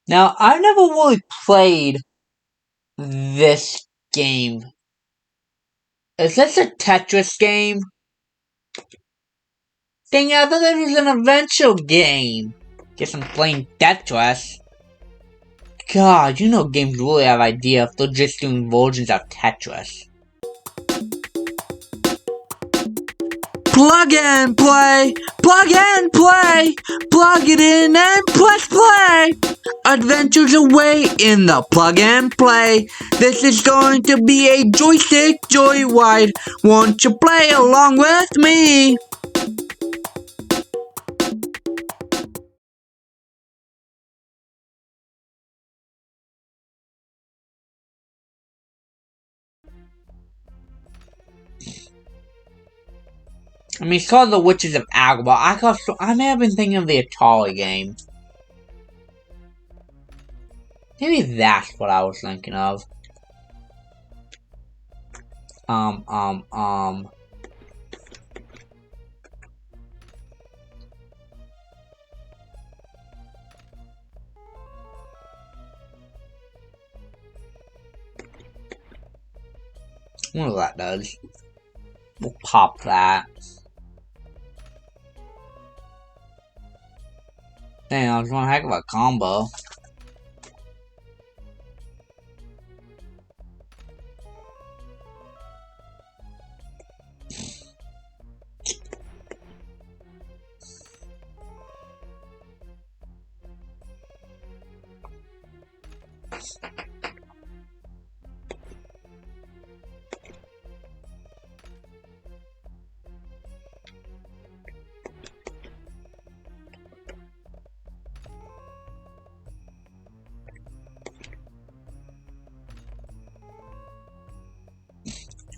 Now, I've never really played this game. Is this a Tetris game? Dang it, I thought this was an adventure game. Guess I'm playing Tetris. God, you know games really have idea if they're just doing versions of Tetris. Plug and play, plug and play, plug it in and press play. Adventures away in the plug and play. This is going to be a joystick joyride. Won't you play along with me? I mean, it's called The Witches of Agrabah. I may have been thinking of the Atari game. Maybe that's what I was thinking of. I wonder what that does. We'll pop that. Dang, that was one heck of a combo.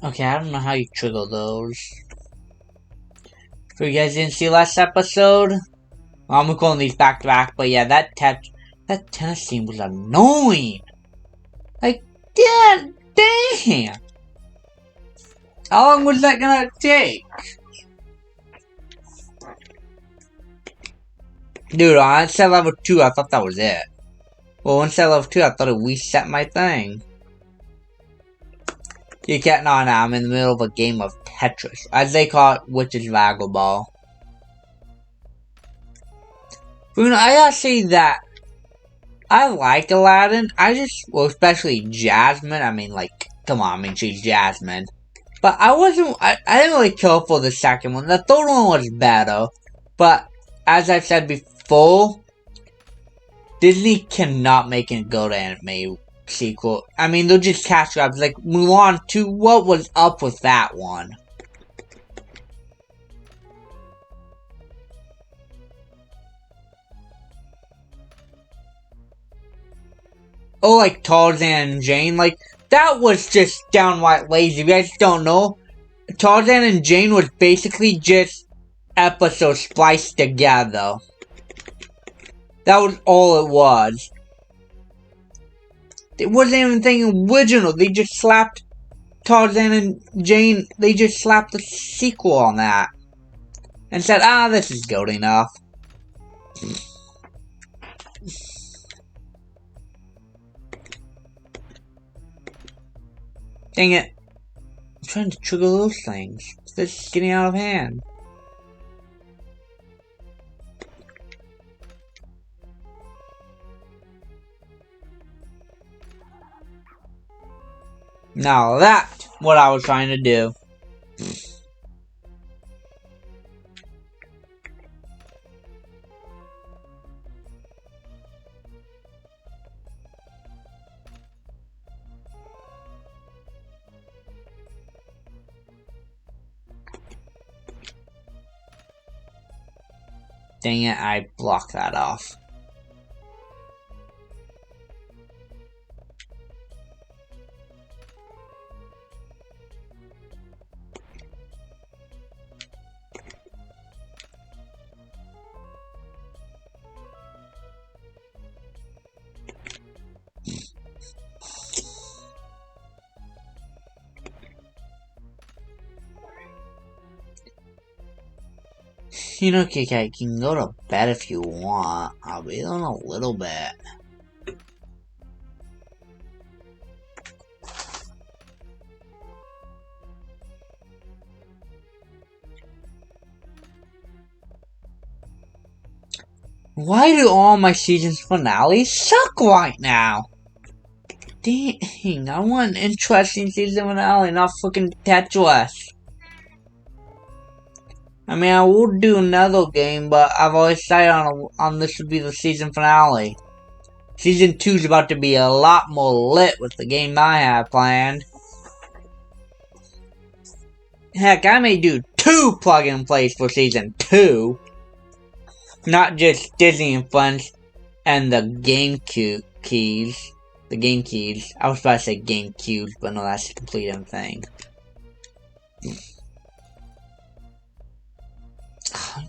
Okay, I don't know how you trigger those. If you guys didn't see last episode, well, I'm calling these back to back, but yeah, that tennis team was annoying. Like, damn. How long was that gonna take? Dude, on set level 2, I thought that was it. Well, on set level 2, I thought it reset my thing. You can't, no, I'm in the middle of a game of Tetris, as they call it, which is Agrabah. You know, I gotta say that I like Aladdin. Well, especially Jasmine. I mean, like, come on, I mean, she's Jasmine. But I didn't really care for the second one. The third one was better. But, as I said before, Disney cannot make a good anime sequel. I mean, they're just cash grabs. Like, Mulan 2, what was up with that one? Oh, like Tarzan and Jane, like, that was just downright lazy. If you guys don't know, Tarzan and Jane was basically just episodes spliced together. That was all it was. It wasn't even anything original. They just slapped Tarzan and Jane, they just slapped the sequel on that. And said, this is good enough. Dang it. I'm trying to trigger those things. This is getting out of hand. Now that's what I was trying to do. Dang it, I blocked that off. You know, KK, you can go to bed if you want. I'll be on a little bit. Why do all my season's finales suck right now? Dang, I want an interesting season finale, not fucking Tetris. I mean, I would do another game, but I've always decided on this would be the season finale. Season 2 is about to be a lot more lit with the game I have planned. Heck, I may do 2 plug-and plays for season 2. Not just Disney and Friends and the GameCube keys. The game keys. I was about to say GameCube, but no, that's a complete different thing.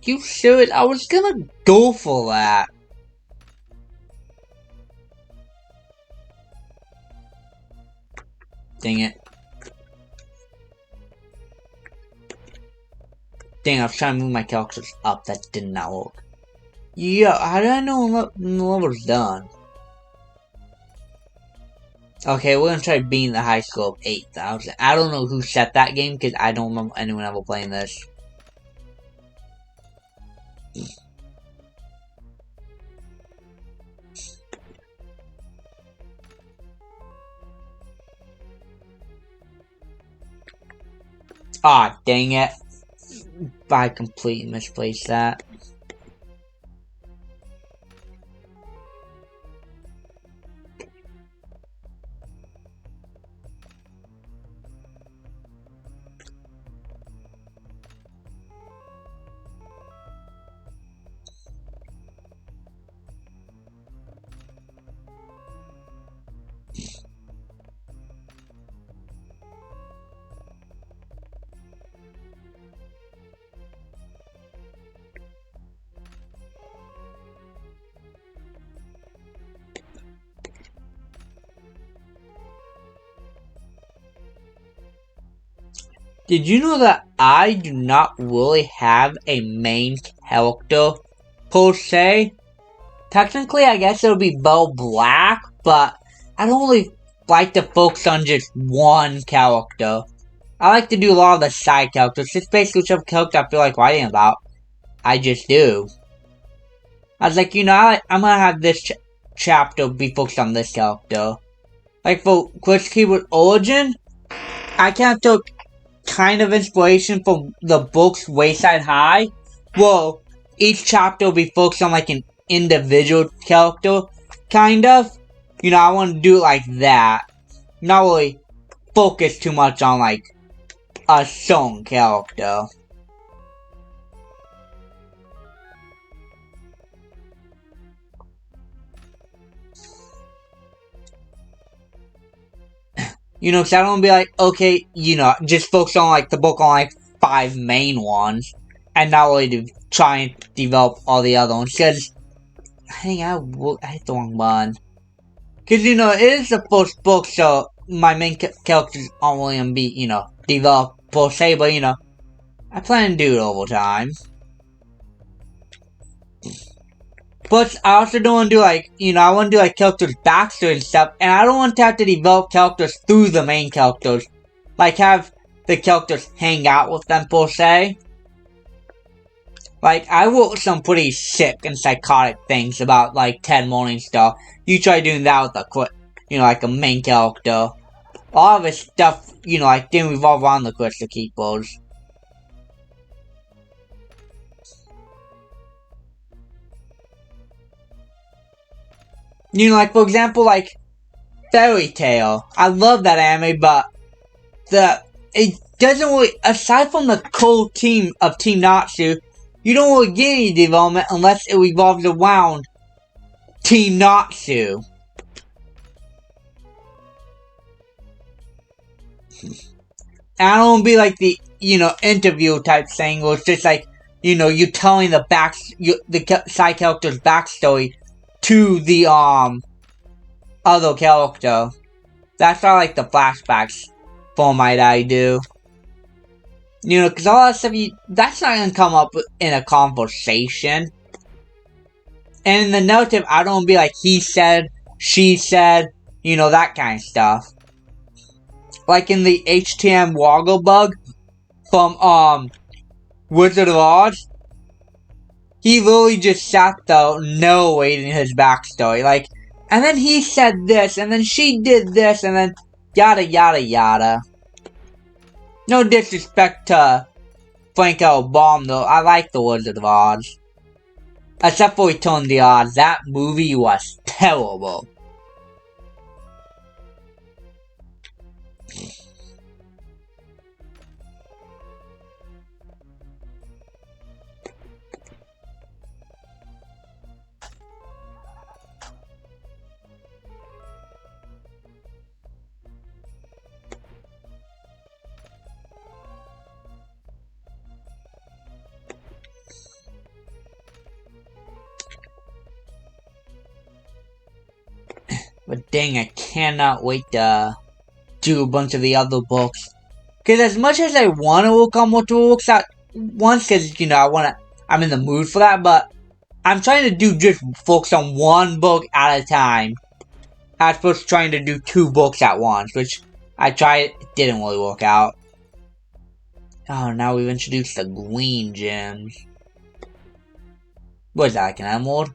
You should. I was gonna go for that. Dang it. Dang, I was trying to move my characters up. That did not work. Yeah, how did I know the level's done? Okay, we're gonna try beating the high score of 8,000. I don't know who set that game because I don't remember anyone ever playing this. Ah, dang it. I completely misplaced that. Did you know that I do not really have a main character, per se? Technically, I guess it would be Bo Black, but I don't really like to focus on just one character. I like to do a lot of the side characters, just basically whichever character I feel like writing about. I just do. I was like, you know, I'm gonna have this chapter be focused on this character. Like for Glitch Keyboard Origin, I kind of took kind of inspiration from the book's Wayside High. Well, each chapter will be focused on like an individual character, kind of. You know, I want to do it like that. Not really focus too much on like a certain character. You know, because I don't want to be like, okay, you know, just focus on like the book on like 5 main ones, and not really to try and develop all the other ones. Because I think I hit the wrong button. Because you know, it is the first book, so my main characters aren't really gonna be, you know, developed per se, but you know, I plan to do it over time. But I also don't want to do like, you know, I want to do like characters' backstory and stuff, and I don't want to have to develop characters through the main characters. Like, have the characters hang out with them per se. Like, I wrote some pretty sick and psychotic things about, like, Ted Morningstar. You try doing that with a, you know, like a main character. A lot of his stuff, you know, like, didn't revolve around the Crystal Keepers. You know, like, for example, like, Fairy Tail. I love that anime, but it doesn't really, aside from the core team of Team Natsu, you don't really get any development unless it revolves around Team Natsu. And I don't want to be like the, you know, interview type thing where it's just like, you know, you telling the side character's backstory to the, other character. That's not like the flashbacks format I do. You know, because all that stuff, that's not going to come up in a conversation. And in the narrative, I don't be like, he said, she said, you know, that kind of stuff. Like in the HTM Woggle Bug from, Wizard of Oz. he literally just sat there narrating his backstory. Like, and then he said this, and then she did this, and then yada yada yada. No disrespect to Frank L. Baum, though. I like The Wizard of Oz. Except for Return of the Oz. That movie was terrible. But dang, I cannot wait to do a bunch of the other books. Because as much as I want to work on multiple books at once, because, you know, I'm in the mood for that, but I'm trying to do just focus on one book at a time. As opposed to trying to do 2 books at once, which I tried, it didn't really work out. Oh, now we've introduced the green gems. What is that, like an emerald?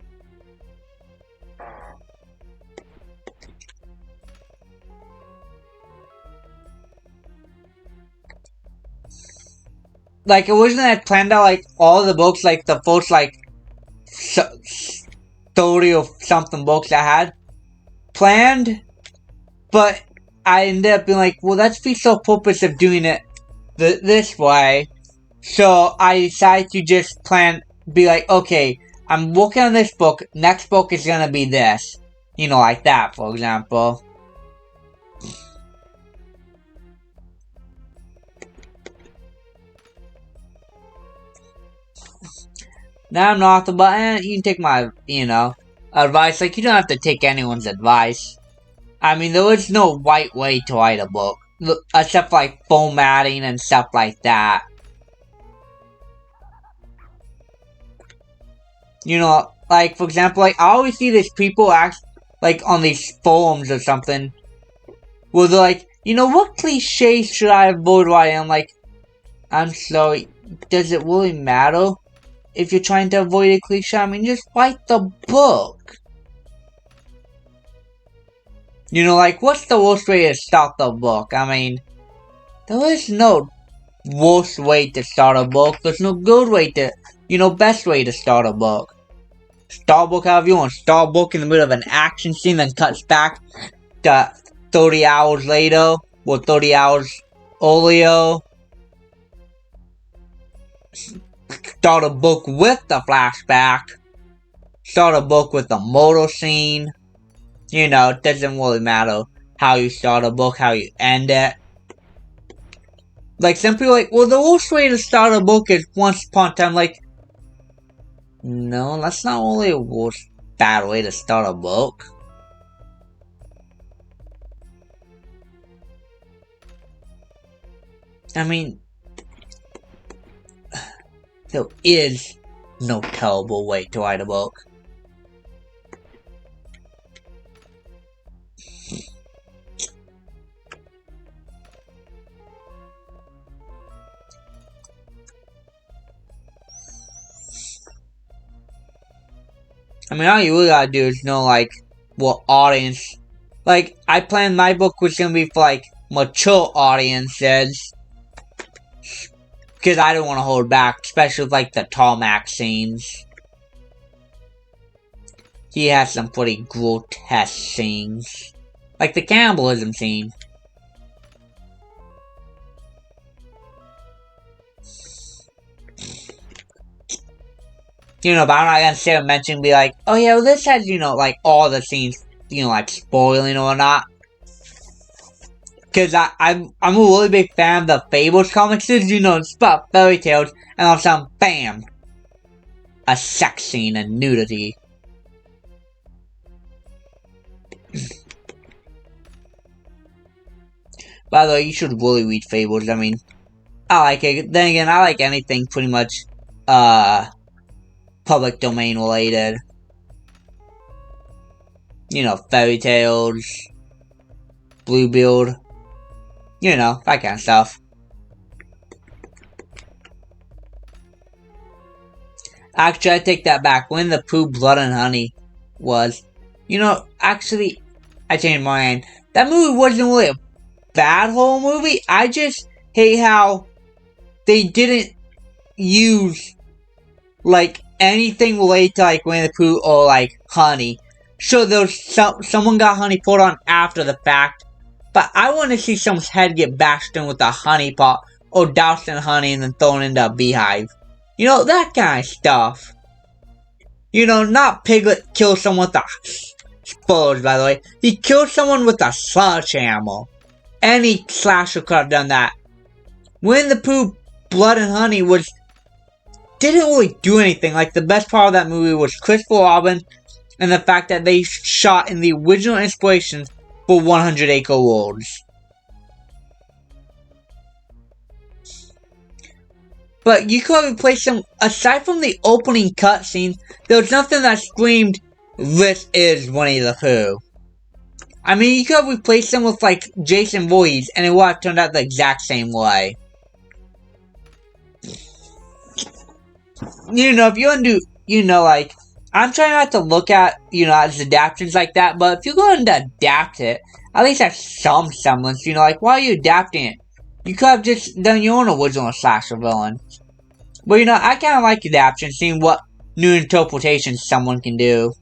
Like, originally I planned out, like, all the books, like, the first, like, 30 or something books I had planned, but I ended up being like, well, that's the sole purpose of doing it this way. So I decided to just be like, okay, I'm working on this book, next book is gonna be this. You know, like that, for example. Now I'm not the button, you can take my, you know, advice. Like, you don't have to take anyone's advice. I mean, there is no right way to write a book. Except, like, formatting and stuff like that. You know, like, for example, like, I always see these people like, on these forums or something, where they're like, you know, what cliches should I avoid writing? I'm like, I'm sorry, does it really matter if you're trying to avoid a cliche? I mean, just write the book. You know, like, what's the worst way to start the book? I mean, there is no worst way to start a book. There's no good way to, you know, best way to start a book. Start a book however you want. Start a book in the middle of an action scene, then cuts back to 30 hours later, or 30 hours earlier. Start a book with the flashback. Start a book with a motor scene. You know, it doesn't really matter how you start a book, how you end it. Like, some people are like, well, the worst way to start a book is once upon a time. Like, no, that's not really a bad way to start a book. I mean, there is no terrible way to write a book. I mean, all you really gotta do is know, like, what audience. Like, I planned my book was gonna be for, like, mature audiences. Because I don't want to hold back, especially with, like, the tarmac scenes. He has some pretty grotesque scenes. Like the cannibalism scene. You know, but I'm not gonna sit and mention, be like, oh yeah, well, this has, you know, like, all the scenes, you know, like, spoiling or not. Because I'm a really big fan of the Fables comics, you know, it's about fairy tales, and all of a sudden, bam! A sex scene and nudity. By the way, you should really read Fables, I mean, I like it. Then again, I like anything pretty much, public domain related. You know, fairy tales, Bluebeard, you know, that kind of stuff. Actually, I take that back. Winnie the Pooh, Blood and Honey was, actually, I changed my mind. That movie wasn't really a bad whole movie. I just hate how they didn't use like anything related to like Winnie the Pooh or like honey. Sure, there's someone got honey poured on after the fact, but I want to see someone's head get bashed in with a honey pot or doused in honey and then thrown into a beehive. That kind of stuff. Not Piglet kill someone with a... Spoilers, by the way. He killed someone with a sledgehammer. Any slasher could have done that. Winnie the Pooh, Blood and Honey didn't really do anything. Like, the best part of that movie was Christopher Robin and the fact that they shot in the original inspiration for 100 Acre Woods. But you could have replaced them, aside from the opening cutscene, there was nothing that screamed, "This is Winnie the Pooh." I mean, you could have replaced them with, like, Jason Voorhees, and it would have turned out the exact same way. If you want to do, like, I'm trying not to look at, as adaptations like that, but if you're going to adapt it, at least have some semblance, like, why are you adapting it? You could have just done your own original slasher villain. But, I kind of like adaptation, seeing what new interpretations someone can do.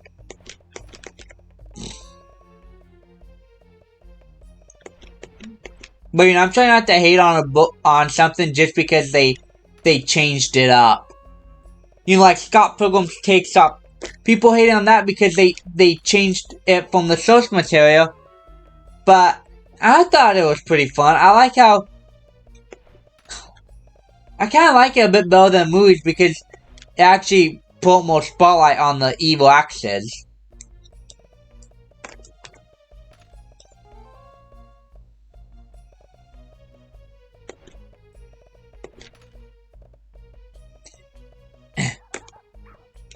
But, I'm trying not to hate on something just because they changed it up. Like Scott Pilgrim Takes Up. People hate on that because they changed it from the source material. But I thought it was pretty fun. I like how... I kind of like it a bit better than movies because it actually put more spotlight on the evil actors.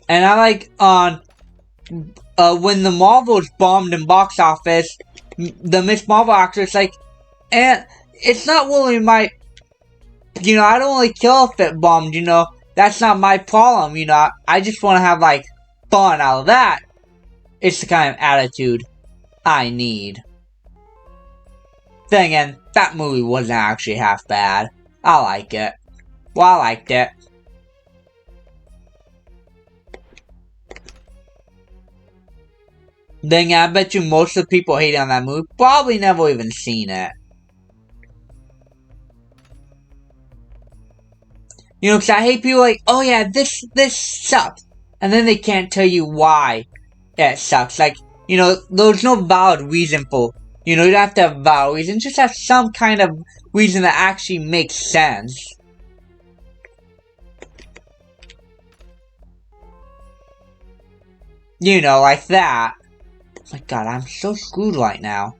And I like when the Marvels bombed in box office, the Miss Marvel actress and it's not really my, I don't really care if it bombed, that's not my problem, I just want to have fun out of that. It's the kind of attitude I need. Then again, that movie wasn't actually half bad. I like it. Well, I liked it. Then yeah, I bet you most of the people hating on that movie probably never even seen it. Because I hate people oh yeah, this sucks. And then they can't tell you why it sucks. There's no valid reason for, you don't have to have a valid reason, just have some kind of reason that actually makes sense. Like that. My God, I'm so screwed right now.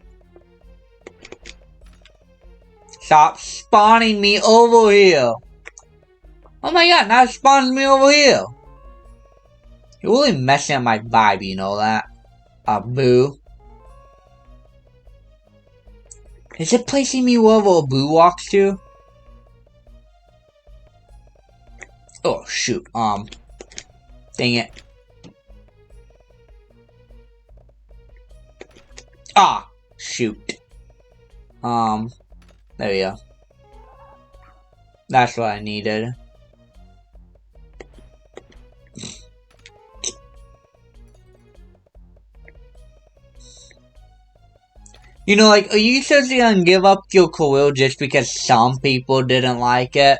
Stop spawning me over here. Oh my God, now it's spawning me over here. You're really messing up my vibe, you know that? Boo. Is it placing me wherever Boo walks to? Oh, shoot. Dang it. Ah, shoot. There we go. That's what I needed. Are you seriously gonna give up your career just because some people didn't like it?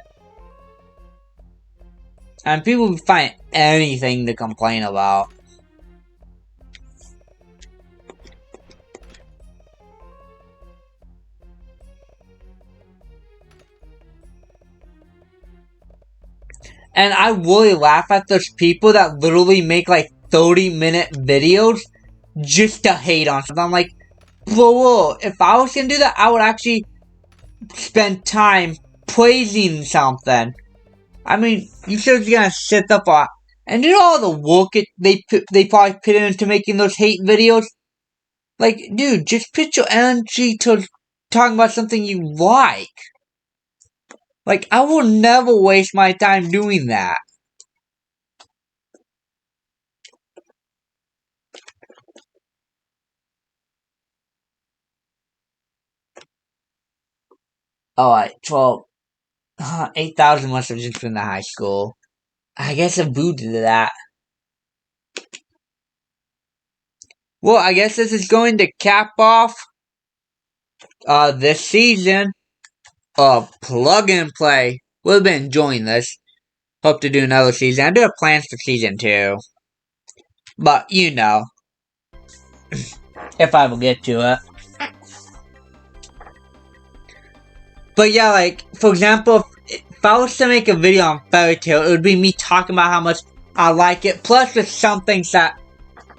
And people find anything to complain about. And I really laugh at those people that literally make 30-minute videos just to hate on something. I'm like, bro, if I was gonna do that, I would actually spend time praising something. I mean, you should gonna sit up and all the work they probably put into making those hate videos. Dude, just put your energy to talking about something you like. I will never waste my time doing that. Alright, 12. 8,000 must have just been the high school. I guess I booted that. Well, I guess this is going to cap off this season of Plug and Play. We've been enjoying this. Hope to do another season. I do have plans for season 2. But, you know, if I will get to it. But yeah, like, for example, if I was to make a video on Fairy Tail, it would be me talking about how much I like it, plus with some things that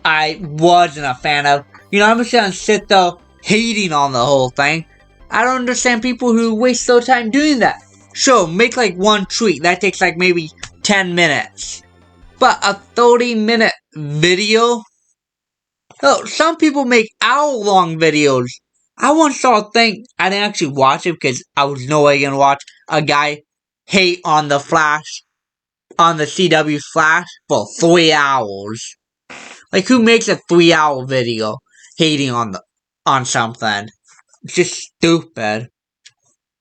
I wasn't a fan of. You know, I'm just gonna sit there hating on the whole thing. I don't understand people who waste their time doing that. Sure, make like one tweet, that takes like maybe 10 minutes. But a 30-minute video? Oh, some people make hour-long videos. I once saw a thing, I didn't actually watch it because I was no way gonna watch a guy hate on the Flash, on the CW Flash for 3 hours. Like, who makes a 3-hour video hating on something? It's just stupid.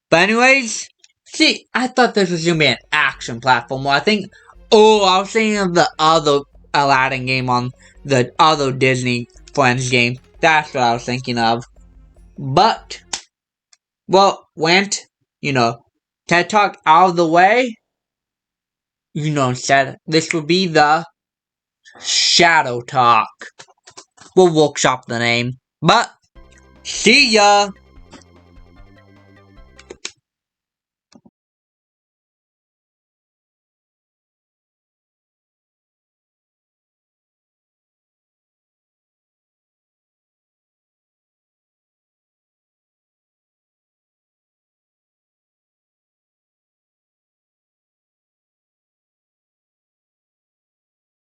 But anyways, see, I thought this was gonna be an action platform. Well, I was thinking of the other Aladdin game on the other Disney Friends game. That's what I was thinking of. But, well, TED Talk out of the way. Instead, this would be the Shadow Talk. We'll workshop the name. But, see ya!